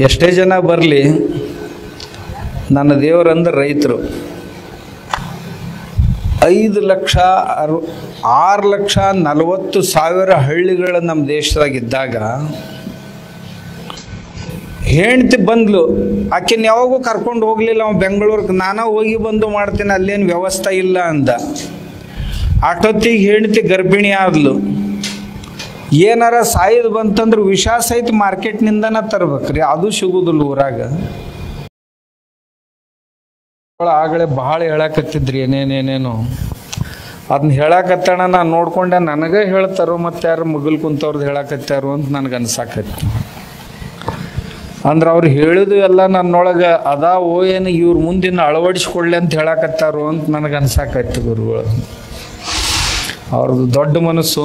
ಎಷ್ಟೇ ಜನ ಬರಲಿ, ನನ್ನ ದೇವರಂದ್ರೆ ರೈತರು. 6,40,000 ಹಳ್ಳಿಗಳು ನಮ್ಮ ದೇಶದಾಗಿದ್ದಾಗ ಹೆಂಡ್ತಿ ಬಂದ್ಲು, ಆಕಿನ ಯಾವಾಗೂ ಕರ್ಕೊಂಡು ಹೋಗಲಿಲ್ಲ. ಅವ ಬೆಂಗಳೂರಿಗೆ ನಾನು ಹೋಗಿ ಬಂದು ಮಾಡ್ತೀನಿ, ಅಲ್ಲೇನು ವ್ಯವಸ್ಥೆ ಇಲ್ಲ ಅಂದ. ಅಷ್ಟೊತ್ತಿಗೆ ಹೆಂಡ್ತಿ ಗರ್ಭಿಣಿ ಆದ್ಲು. ಏನಾರ ಸಾಯ್ದು ಬಂತಂದ್ರೆ ವಿಷ ಸಹಿತ ಮಾರ್ಕೆಟ್ನಿಂದನ ತರ್ಬೇಕ್ರಿ, ಅದು ಸಿಗುದಿಲ್ಲ ಊರಾಗ. ಆಗಲೇ ಭಾಳ ಹೇಳಕತ್ತಿದ್ರಿ ಏನೇನೇನೇನು, ಅದನ್ನ ಹೇಳಕತ್ತಣ ನಾನು ನೋಡ್ಕೊಂಡೆ. ನನಗೆ ಹೇಳ್ತಾರೋ ಮತ್ತು ಯಾರು ಮಗಲ್ ಕುಂತವ್ರದ್ದು ಹೇಳಕತ್ತಾರೋ ಅಂತ ನನಗೆ ಅನ್ಸಾಕತ್ತಿ. ಅಂದ್ರೆ ಅವ್ರು ಹೇಳಿದು ಎಲ್ಲ ನನ್ನೊಳಗೆ ಅದಾವೋ ಏನು ಇವ್ರ ಮುಂದಿನ ಅಳವಡಿಸ್ಕೊಳ್ಳಿ ಅಂತ ಹೇಳಕತ್ತಾರೋ ಅಂತ ನನಗೆ ಅನ್ಸಾಕೈತಿ. ಗುರುಗಳು ಅವ್ರದ್ದು ದೊಡ್ಡ ಮನಸ್ಸು,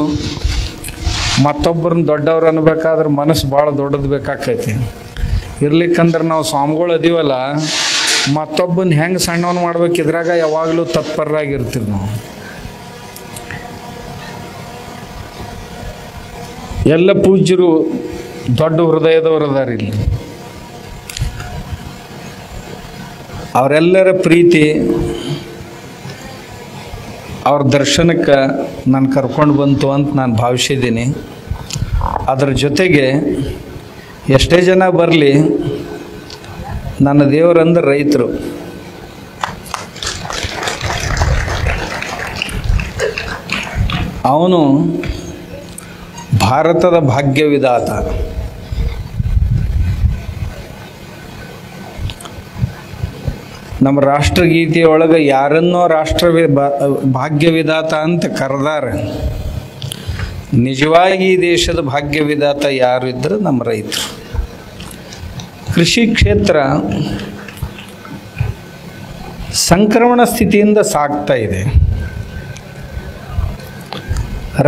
ಮತ್ತೊಬ್ಬರನ್ನ ದೊಡ್ಡವ್ರು ಅನ್ಬೇಕಾದ್ರೆ ಮನಸ್ಸು ಭಾಳ ದೊಡ್ಡದು ಬೇಕಾಕೈತಿ. ಇರ್ಲಿಕ್ಕಂದ್ರೆ ನಾವು ಸ್ವಾಮಿಗಳು ಅದೀವಲ್ಲ, ಮತ್ತೊಬ್ಬನ ಹೆಂಗೆ ಸಣ್ಣವನು ಮಾಡ್ಬೇಕು ಇದ್ರಾಗ ಯಾವಾಗಲೂ ತತ್ಪರರಾಗಿರ್ತೀವಿ ನಾವು. ಎಲ್ಲ ಪೂಜ್ಯರು ದೊಡ್ಡ ಹೃದಯದವರು ಅದಾರ ಇಲ್ಲಿ. ಅವರೆಲ್ಲರ ಪ್ರೀತಿ, ಅವ್ರ ದರ್ಶನಕ್ಕೆ ನಾನು ಕರ್ಕೊಂಡು ಬಂತು ಅಂತ ನಾನು ಭಾವಿಸಿದ್ದೀನಿ. ಅದರ ಜೊತೆಗೆ ಎಷ್ಟೇ ಜನ ಬರಲಿ, ನನ್ನ ದೇವರಂದ್ರೆ ರೈತರು. ಅವನು ಭಾರತದ ಭಾಗ್ಯವಿದಾತ. ನಮ್ಮ ರಾಷ್ಟ್ರಗೀತೆಯೊಳಗೆ ಯಾರನ್ನೋ ಭಾಗ್ಯವಿದಾತ ಅಂತ ಕರೆದಾರ. ನಿಜವಾಗಿ ಈ ದೇಶದ ಭಾಗ್ಯವಿದಾತ ಯಾರು ಇದ್ರೆ ನಮ್ಮ ರೈತರು. ಕೃಷಿ ಕ್ಷೇತ್ರ ಸಂಕ್ರಮಣ ಸ್ಥಿತಿಯಿಂದ ಸಾಗ್ತಾ ಇದೆ.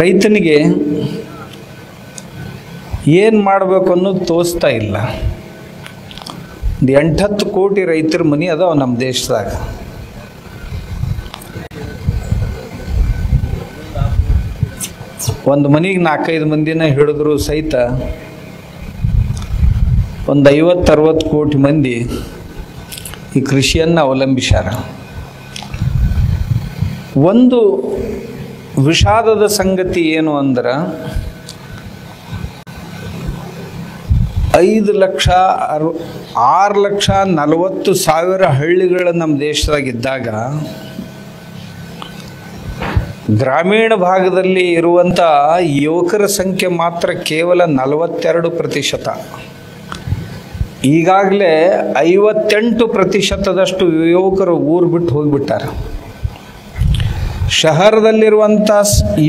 ರೈತನಿಗೆ ಏನು ಮಾಡಬೇಕು ಅನ್ನೋದು ತೋಚ್ತಾ ಇಲ್ಲ. 8-10 ಕೋಟಿ ರೈತರ ಮನೆ ಅದಾವ ನಮ್ಮ ದೇಶದಾಗ. ಒಂದು ಮನೆಗೆ 4-5 ಮಂದಿನ ಹಿಡಿದ್ರು ಸಹಿತ ಒಂದು 50-60 ಕೋಟಿ ಮಂದಿ ಈ ಕೃಷಿಯನ್ನು ಅವಲಂಬಿಸ್ಯಾರ. ಒಂದು ವಿಷಾದದ ಸಂಗತಿ ಏನು ಅಂದ್ರೆ 6,40,000 ಹಳ್ಳಿಗಳು ನಮ್ಮ ದೇಶದಾಗಿದ್ದಾಗ ಗ್ರಾಮೀಣ ಭಾಗದಲ್ಲಿ ಇರುವಂಥ ಯುವಕರ ಸಂಖ್ಯೆ ಮಾತ್ರ ಕೇವಲ 42%. ಈಗಾಗಲೇ 58% ಯುವಕರು ಊರು ಬಿಟ್ಟು ಹೋಗಿಬಿಟ್ಟಾರೆ. ಶಹರದಲ್ಲಿರುವಂಥ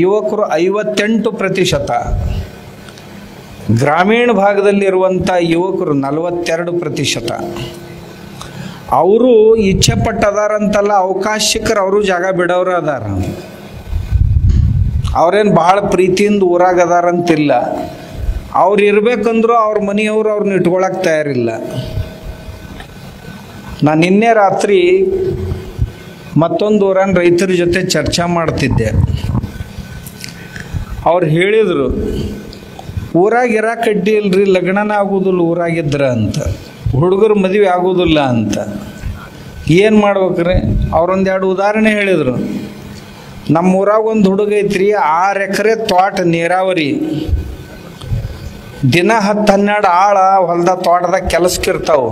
ಯುವಕರು 58%, ಗ್ರಾಮೀಣ ಭಾಗದಲ್ಲಿರುವಂಥ ಯುವಕರು 42%. ಅವರು ಇಚ್ಛೆ ಪಟ್ಟದಾರಂತಲ್ಲ, ಅವಕಾಶಕರು ಅವರು ಜಾಗ ಬಿಡೋರು ಅದಾರ. ಅವ್ರೇನು ಭಾಳ ಪ್ರೀತಿಯಿಂದ ಊರಾಗ ಅದಾರಂತಿಲ್ಲ. ಅವ್ರು ಇರ್ಬೇಕಂದ್ರೂ ಅವ್ರ ಮನೆಯವರು ಅವ್ರನ್ನ ಇಟ್ಕೊಳಕ್ಕೆ ತಯಾರಿಲ್ಲ. ನಾನು ನಿನ್ನೆ ರಾತ್ರಿ ಮತ್ತೊಂದು ಊರನ್ನ ರೈತರ ಜೊತೆ ಚರ್ಚೆ ಮಾಡ್ತಿದ್ದೆ. ಅವ್ರು ಹೇಳಿದರು, ಊರಾಗ ಇರಾಕ ಅಡ್ಡಿ ಇಲ್ರಿ, ಲಗ್ನನ ಆಗೋದಿಲ್ಲ ಊರಾಗಿದ್ರ ಅಂತ, ಹುಡುಗರು ಮದುವೆ ಆಗೋದಿಲ್ಲ ಅಂತ. ಏನು ಮಾಡ್ಬೇಕ್ರಿ? ಅವ್ರೊಂದೆರಡು ಉದಾಹರಣೆ ಹೇಳಿದರು. ನಮ್ಮ ಊರಾಗ ಒಂದು ಹುಡುಗ ಐತ್ರಿ, 6 ಎಕರೆ ತೋಟ ನೀರಾವರಿ, ದಿನ 10-12 ಆಳ ಹೊಲ್ದ ತೋಟದಾಗ ಕೆಲಸಕ್ಕಿರ್ತಾವೆ.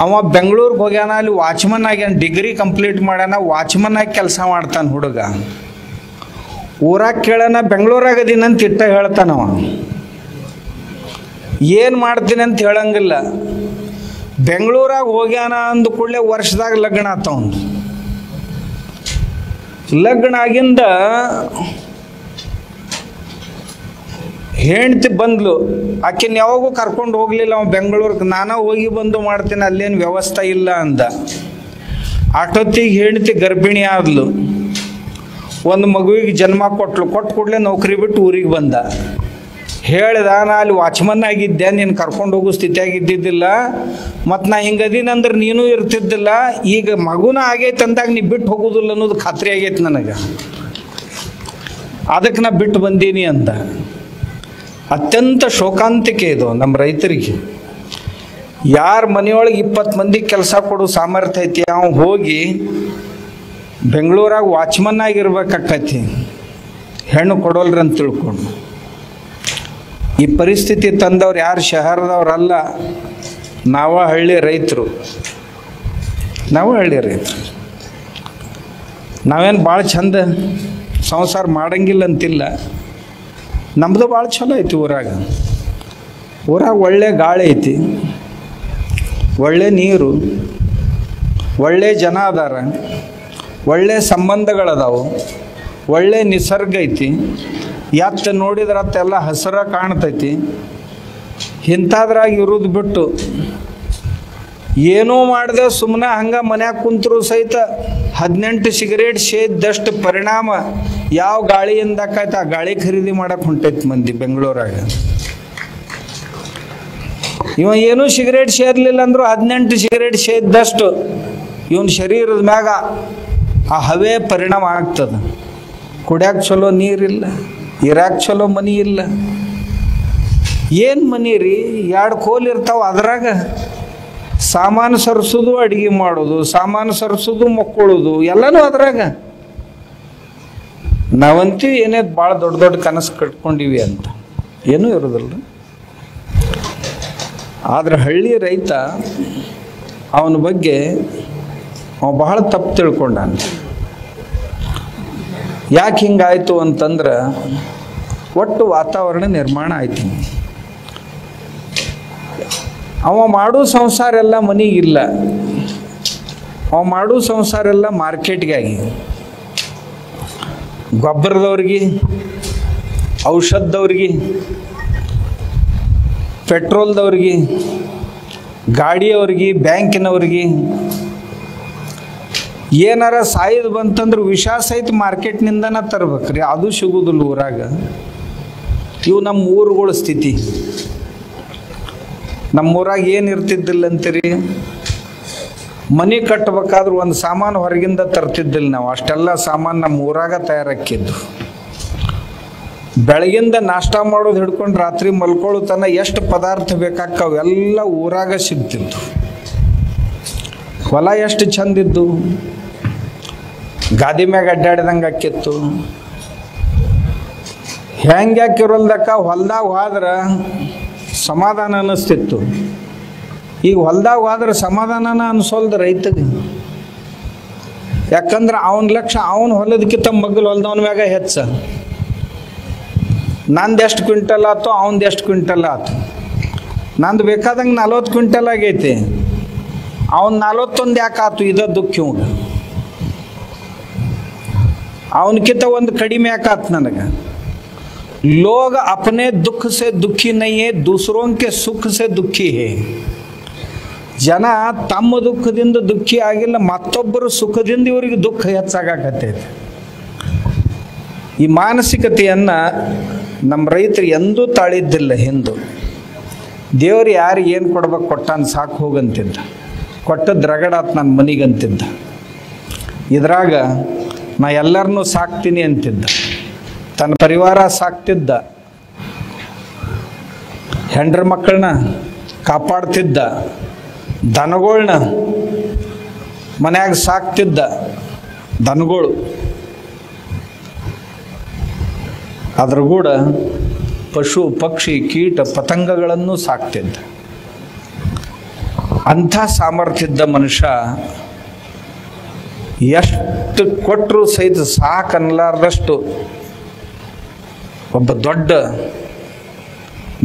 ಅವ ಬೆಂಗಳೂರಿಗೆ ಹೋಗ್ಯಾನ, ಅಲ್ಲಿ ವಾಚ್ಮನ್ ಆಗ್ಯಾನ, ಡಿಗ್ರಿ ಕಂಪ್ಲೀಟ್ ಮಾಡ್ಯಾನ, ವಾಚ್ಮನ್ ಆಗಿ ಕೆಲಸ ಮಾಡ್ತಾನೆ ಹುಡುಗ. ಊರಾಗ ಕೇಳೋಣ ಬೆಂಗಳೂರಾಗ ಅದೀನಂತ ಇಟ್ಟ ಹೇಳ್ತಾನವ. ಏನು ಮಾಡ್ತೀನಿ ಅಂತ ಹೇಳಂಗಿಲ್ಲ. ಬೆಂಗಳೂರಾಗ ಹೋಗ್ಯಾನ ಅಂದ ಕೂಡಲೇ ವರ್ಷದಾಗ ಲಗ್ನ ಆತವನು. ಲಗ್ನ ಆಗಿಂದ ಹೆಂಡ್ತಿ ಬಂದ್ಲು, ಆಕಿನ ಯಾವಾಗೂ ಕರ್ಕೊಂಡು ಹೋಗಲಿಲ್ಲ. ಅವ ಬೆಂಗಳೂರಿಗೆ ನಾನು ಹೋಗಿ ಬಂದು ಮಾಡ್ತೀನಿ, ಅಲ್ಲೇನು ವ್ಯವಸ್ಥೆ ಇಲ್ಲ ಅಂದ. ಅಷ್ಟೊತ್ತಿಗೆ ಹೆಂಡ್ತಿ ಗರ್ಭಿಣಿ ಆದ್ಲು. ಒಂದು ಮಗುವಿಗೆ ಜನ್ಮ ಕೊಟ್ಟು ಕೂಡಲೇ ನೌಕರಿ ಬಿಟ್ಟು ಊರಿಗೆ ಬಂದ. ಹೇಳ್ದ, ನಾ ಅಲ್ಲಿ ವಾಚ್ಮನ್ ಆಗಿದ್ದೆ, ನೀನು ಕರ್ಕೊಂಡು ಹೋಗೋ ಸ್ಥಿತಿಯಾಗಿದ್ದಿದ್ದಿಲ್ಲ, ಮತ್ತು ನಾ ಹಿಂಗದೀನಂದ್ರೆ ನೀನು ಇರ್ತಿದ್ದಿಲ್ಲ. ಈಗ ಮಗುನ ಆಗೈತೆ ಅಂದಾಗ ನೀ ಬಿಟ್ಟು ಹೋಗೋದಿಲ್ಲ ಅನ್ನೋದು ಖಾತ್ರಿ ಆಗೈತೆ ನನಗೆ, ಅದಕ್ಕೆ ನಾ ಬಿಟ್ಟು ಬಂದೀನಿ ಅಂದ. ಅತ್ಯಂತ ಶೋಕಾಂತಿಕೆ ಇದು ನಮ್ಮ ರೈತರಿಗೆ. ಯಾರ ಮನೆಯೊಳಗೆ 20 ಮಂದಿ ಕೆಲಸ ಕೊಡೋ ಸಾಮರ್ಥ್ಯ ಐತಿ ಅವ ಹೋಗಿ ಬೆಂಗಳೂರಾಗ ವಾಚ್ಮನ್ ಆಗಿರ್ಬೇಕಾಕೈತಿ, ಹೆಣ್ಣು ಕೊಡೋಲ್ರಿ ಅಂತ ತಿಳ್ಕೊಂಡು. ಈ ಪರಿಸ್ಥಿತಿ ತಂದವ್ರು ಯಾರು ಶಹರದವ್ರಲ್ಲ, ನಾವ ಹಳ್ಳಿ ರೈತರು. ನಾವೇನು ಭಾಳ ಚಂದ ಸಂಸಾರ ಮಾಡಂಗಿಲ್ಲ ಅಂತಿಲ್ಲ, ನಮ್ಮದು ಭಾಳ ಚಲೋ ಐತಿ. ಊರಾಗ ಒಳ್ಳೆ ಗಾಳಿ ಐತಿ, ಒಳ್ಳೆ ನೀರು, ಒಳ್ಳೆ ಜನ ಅದಾರ, ಒಳ್ಳೆ ಸಂಬಂಧಗಳದಾವು, ಒಳ್ಳೆ ನಿಸರ್ಗ ಐತಿ. ಎತ್ತ ನೋಡಿದ್ರತ್ತೆಲ್ಲ ಹಸಿರ ಕಾಣ್ತೈತಿ. ಇಂಥದ್ರಾಗ ಇರೋದು ಬಿಟ್ಟು ಏನೂ ಮಾಡದೆ ಸುಮ್ಮನೆ ಹಂಗೆ ಮನ್ಯಾಗ ಕುಂತರು ಸಹಿತ 18 ಸಿಗರೇಟ್ ಸೇದಷ್ಟು ಪರಿಣಾಮ ಯಾವ ಗಾಳಿಯಿಂದ ಆಕೈತೆ ಆ ಗಾಳಿ ಖರೀದಿ ಮಾಡಕ್ಕೆ ಹೊಂಟೈತಿ ಮಂದಿ ಬೆಂಗಳೂರಾಗ. ಇವ ಏನೂ ಸಿಗರೇಟ್ ಸೇರ್ಲಿಲ್ಲ ಅಂದರೂ 18 ಸಿಗರೇಟ್ ಸೇದಷ್ಟು ಇವನ ಶರೀರದ ಮ್ಯಾಗ ಆ ಹವೆ ಪರಿಣಾಮ ಆಗ್ತದೆ. ಕುಡ್ಯಾಕೆ ಚಲೋ ನೀರಿಲ್ಲ, ಇರಾಕ್ ಚಲೋ ಮನಿ ಇಲ್ಲ. ಏನು ಮನಿ ರೀ, 2 ಕೋಲ್ ಇರ್ತಾವ, ಅದ್ರಾಗ ಸಾಮಾನು ಸರಿಸೋದು, ಅಡುಗೆ ಮಾಡೋದು, ಸಾಮಾನು ಸರಿಸೋದು, ಮಕ್ಕಳೋದು ಎಲ್ಲನೂ ಅದ್ರಾಗ. ನಾವಂತೀವಿ ಏನೇ ಭಾಳ ದೊಡ್ಡ ದೊಡ್ಡ ಕನಸು ಕಟ್ಕೊಂಡಿವಿ ಅಂತ, ಏನೂ ಇರೋದಿಲ್ಲ. ಆದ್ರೆ ಹಳ್ಳಿ ರೈತ ಅವನ ಬಗ್ಗೆ ಅವ ಬಹಳ ತಪ್ಪು ತಿಳ್ಕೊಂಡಾನ. ಯಾಕೆ ಹಿಂಗಾಯ್ತು ಅಂತಂದ್ರೆ ಒಟ್ಟು ವಾತಾವರಣ ನಿರ್ಮಾಣ ಆಯ್ತು. ಅವ ಮಾಡೋ ಸಂಸಾರ ಎಲ್ಲ ಮನೆಗಿಲ್ಲ, ಅವ ಮಾಡೋ ಸಂಸಾರ ಎಲ್ಲ ಮಾರ್ಕೆಟ್ಗಾಗಿ. ಗೊಬ್ಬರದವ್ರಿಗೆ, ಔಷಧದವ್ರಿಗೆ, ಪೆಟ್ರೋಲ್ದವ್ರಿಗೆ, ಗಾಡಿಯವ್ರಿಗೆ, ಬ್ಯಾಂಕಿನವ್ರಿಗೆ. ಏನಾರ ಸಾಯ್ದು ಬಂತಂದ್ರೆ ವಿಷ ಸಹಿತ ಮಾರ್ಕೆಟ್ನಿಂದನ ತರ್ಬೇಕ್ರಿ, ಅದು ಸಿಗೋದಿಲ್ಲ ಊರಾಗ. ಇವು ನಮ್ಮ ಊರುಗಳ ಸ್ಥಿತಿ. ನಮ್ಮೂರಾಗ ಏನು ಇರ್ತಿದ್ದಿಲ್ಲ ಅಂತೀರಿ, ಮನೆ ಕಟ್ಟಬೇಕಾದ್ರೆ ಒಂದು ಸಾಮಾನು ಹೊರಗಿಂದ ತರ್ತಿದ್ದಿಲ್ಲ ನಾವು. ಅಷ್ಟೆಲ್ಲ ಸಾಮಾನು ನಮ್ಮ ಊರಾಗ ತಯಾರಾಕಿದ್ದು. ಬೆಳಗಿಂದ ನಾಷ್ಟ ಮಾಡೋದು ಹಿಡ್ಕೊಂಡು ರಾತ್ರಿ ಮಲ್ಕೊಳ್ಳೋ ತನಕ ಎಷ್ಟು ಪದಾರ್ಥ ಬೇಕಾಕ್ಕವೆಲ್ಲ ಊರಾಗ ಸಿಗ್ತಿದ್ದು. ಹೊಲ ಎಷ್ಟು ಚಂದಿದ್ದು, ಗಾದಿ ಮ್ಯಾಗ ಅಡ್ಡಾಡಿದಂಗೆ ಆಕಿತ್ತು. ಹೆಂಗ್ಯಾಕಿರೋಲ್ದಕ್ಕ ಹೊಲ್ದಾಗ ಹೋದ್ರೆ ಸಮಾಧಾನ ಅನ್ನಿಸ್ತಿತ್ತು. ಈಗ ಹೊಲ್ದಾಗ ಹೋದ್ರೆ ಸಮಾಧಾನನ ಅನ್ಸೋಲ್ದು ರೈತಗೆ. ಯಾಕಂದ್ರೆ ಅವನ ಲಕ್ಷ ಅವನು ಹೊಲದಕ್ಕಿಂತ ಮಗ್ಗಲು ಹೊಲ್ದವನ ಮ್ಯಾಗ ಹೆಚ್ಚ. ನಂದು ಎಷ್ಟು ಕ್ವಿಂಟಲ್ ಆಯ್ತು, ಅವನದು ಎಷ್ಟು ಕ್ವಿಂಟಲ್ ಆಯ್ತು. ನಂದು ಬೇಕಾದಂಗೆ 40 ಕ್ವಿಂಟಲ್ ಆಗೈತಿ, ಅವನು 41 ಯಾಕೆ ಆಯ್ತು, ಇದ ದುಃಖ ಇವಾಗ. ಅವನಕ್ಕಿಂತ ಒಂದು ಕಡಿಮೆ ಯಾಕಾತ್ ನನಗೆ. लोग अपने दुख से दुखी नहीं है, दूसरों के सुख से दुखी है. ಜನ ತಮ್ಮ ದುಃಖದಿಂದ ದುಃಖಿ ಆಗಿಲ್ಲ, ಮತ್ತೊಬ್ಬರ ಸುಖದಿಂದ ಇವರಿಗೆ ದುಃಖ ಹೆಚ್ಚಾಗಕತ್ತೈತೆ. ಈ ಮಾನಸಿಕತೆಯನ್ನು ನಮ್ಮ ರೈತರು ಎಂದೂ ತಾಳಿದ್ದಿಲ್ಲ. ಹಿಂದೂ ದೇವ್ರು ಯಾರಿಗೆ ಏನು ಕೊಡ್ಬೇಕು ಕೊಟ್ಟಾನ ಸಾಕು ಹೋಗಂತಿದ್ದ, ಕೊಟ್ಟದ್ದು ರಗಡಾತ್ ನನ್ನ ಮನೆಗಂತಿದ್ದ. ಇದ್ರಾಗ ನಾ ಎಲ್ಲರನ್ನೂ ಸಾಕ್ತೀನಿ ಅಂತಿದ್ದ, ತನ್ನ ಪರಿವಾರ ಸಾಕ್ತಿದ್ದ, ಹೆಂಡ್ರ ಮಕ್ಕಳನ್ನ ಕಾಪಾಡ್ತಿದ್ದ, ದನಗಳನ್ನ ಮನ್ಯಾಗ ಸಾಕ್ತಿದ್ದ. ದನಗಳು ಅದ್ರ ಕೂಡ ಪಶು ಪಕ್ಷಿ ಕೀಟ ಪತಂಗಗಳನ್ನು ಸಾಕ್ತಿದ್ದ. ಅಂಥ ಸಾಮರ್ಥ್ಯದ ಮನುಷ್ಯ ಎಷ್ಟು ಕೊಟ್ಟರು ಸಹಿತ ಸಾಕನ್ನಲಾರ್ದಷ್ಟು ಒಬ್ಬ ದೊಡ್ಡ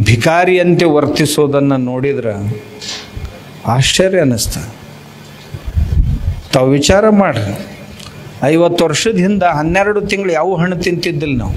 ಭಿಕಾರಿಯಂತೆ ವರ್ತಿಸೋದನ್ನು ನೋಡಿದ್ರೆ ಆಶ್ಚರ್ಯ ಅನ್ನಿಸ್ತ. ತಾವು ವಿಚಾರ ಮಾಡ್ರಿ, 50 ವರ್ಷದ ಹಿಂದೆ 12 ತಿಂಗಳು ಯಾವ ಹಣ್ಣು ತಿಂತಿದ್ದಿಲ್ಲ ನಾವು.